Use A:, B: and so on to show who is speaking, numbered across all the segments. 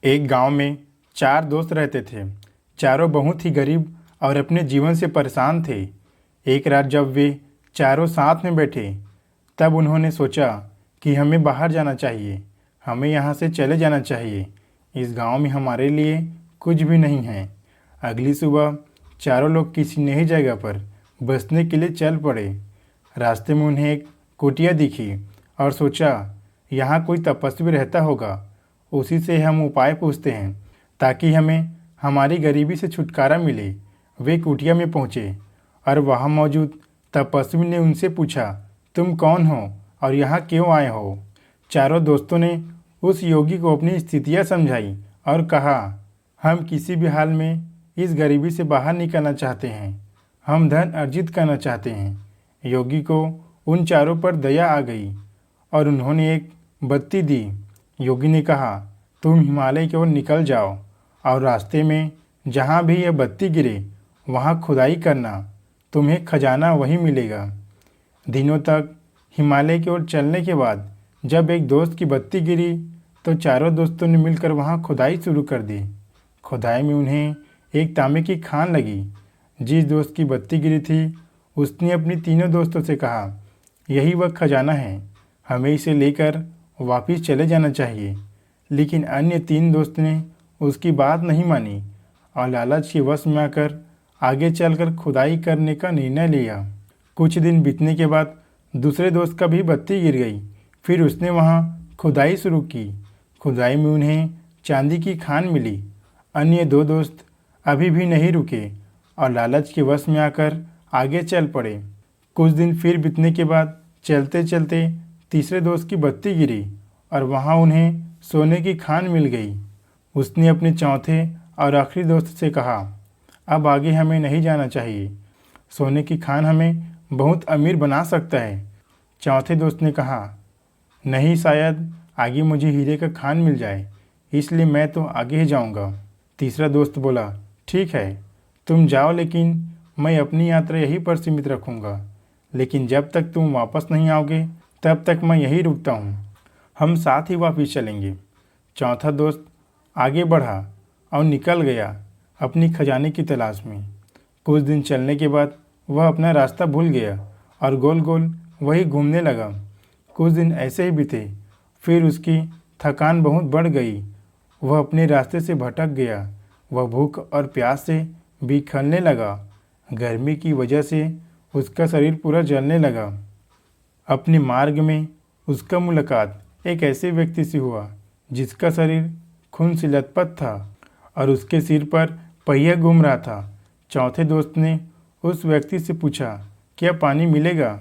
A: एक गांव में चार दोस्त रहते थे। चारों बहुत ही गरीब और अपने जीवन से परेशान थे। एक रात जब वे चारों साथ में बैठे, तब उन्होंने सोचा कि हमें बाहर जाना चाहिए, हमें यहाँ से चले जाना चाहिए। इस गांव में हमारे लिए कुछ भी नहीं है। अगली सुबह चारों लोग किसी नई जगह पर बसने के लिए चल पड़े। रास्ते में उन्हें एक कुटिया दिखी और सोचा, यहाँ कोई तपस्वी रहता होगा, उसी से हम उपाय पूछते हैं ताकि हमें हमारी गरीबी से छुटकारा मिले। वे कुटिया में पहुँचे और वहाँ मौजूद तपस्वी ने उनसे पूछा, तुम कौन हो और यहाँ क्यों आए हो? चारों दोस्तों ने उस योगी को अपनी स्थितियाँ समझाई और कहा, हम किसी भी हाल में इस गरीबी से बाहर निकलना चाहते हैं, हम धन अर्जित करना चाहते हैं। योगी को उन चारों पर दया आ गई और उन्होंने एक बत्ती दी। योगी ने कहा, तुम हिमालय की ओर निकल जाओ और रास्ते में जहाँ भी यह बत्ती गिरे वहाँ खुदाई करना, तुम्हें खजाना वहीं मिलेगा। दिनों तक हिमालय की ओर चलने के बाद जब एक दोस्त की बत्ती गिरी तो चारों दोस्तों ने मिलकर वहाँ खुदाई शुरू कर दी। खुदाई में उन्हें एक तांबे की खान लगी। जिस दोस्त की बत्ती गिरी थी उसने अपने तीनों दोस्तों से कहा, यही वह खजाना है, हमें इसे लेकर वापस चले जाना चाहिए। लेकिन अन्य तीन दोस्त ने उसकी बात नहीं मानी और लालच के वश में आकर आगे चलकर खुदाई करने का निर्णय लिया। कुछ दिन बीतने के बाद दूसरे दोस्त का भी बत्ती गिर गई। फिर उसने वहाँ खुदाई शुरू की। खुदाई में उन्हें चांदी की खान मिली। अन्य दो दोस्त अभी भी नहीं रुके और लालच के वश में आकर आगे चल पड़े। कुछ दिन फिर बीतने के बाद चलते चलते तीसरे दोस्त की बत्ती गिरी और वहाँ उन्हें सोने की खान मिल गई। उसने अपने चौथे और आखिरी दोस्त से कहा, अब आगे हमें नहीं जाना चाहिए, सोने की खान हमें बहुत अमीर बना सकता है। चौथे दोस्त ने कहा, नहीं, शायद आगे मुझे हीरे का खान मिल जाए, इसलिए मैं तो आगे ही जाऊंगा। तीसरा दोस्त बोला, ठीक है, तुम जाओ, लेकिन मैं अपनी यात्रा यहीं पर सीमित रखूंगा। लेकिन जब तक तुम वापस नहीं आओगे तब तक मैं यहीं रुकता हूँ, हम साथ ही वापस चलेंगे। चौथा दोस्त आगे बढ़ा और निकल गया अपनी खजाने की तलाश में। कुछ दिन चलने के बाद वह अपना रास्ता भूल गया और गोल गोल वही घूमने लगा। कुछ दिन ऐसे ही बीते। फिर उसकी थकान बहुत बढ़ गई। वह अपने रास्ते से भटक गया। वह भूख और प्यास से बिखरने लगा। गर्मी की वजह से उसका शरीर पूरा जलने लगा। अपने मार्ग में उसका मुलाकात एक ऐसे व्यक्ति से हुआ जिसका शरीर खून से लथपथ था और उसके सिर पर पहिया घूम रहा था। चौथे दोस्त ने उस व्यक्ति से पूछा, क्या पानी मिलेगा?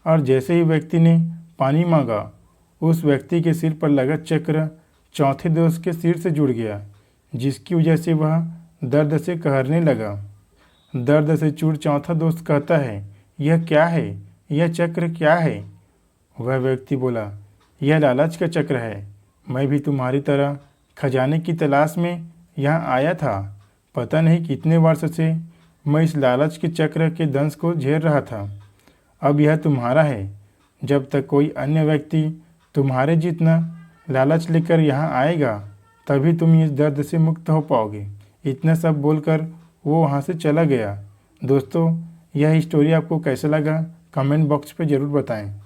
A: और जैसे ही व्यक्ति ने पानी मांगा, उस व्यक्ति के सिर पर लगा चक्र चौथे दोस्त के सिर से जुड़ गया, जिसकी वजह से वह दर्द से कहरने लगा। दर्द से चूर चौथा दोस्त कहता है, यह क्या है? यह चक्र क्या है? वह व्यक्ति बोला, यह लालच का चक्र है। मैं भी तुम्हारी तरह खजाने की तलाश में यहाँ आया था। पता नहीं कितने वर्ष से मैं इस लालच के चक्र के दंश को झेल रहा था। अब यह तुम्हारा है। जब तक कोई अन्य व्यक्ति तुम्हारे जितना लालच लेकर यहाँ आएगा, तभी तुम इस दर्द से मुक्त हो पाओगे। इतना सब बोलकर वो वहाँ से चला गया। दोस्तों, यह स्टोरी आपको कैसा लगा कमेंट बॉक्स पे ज़रूर बताएं।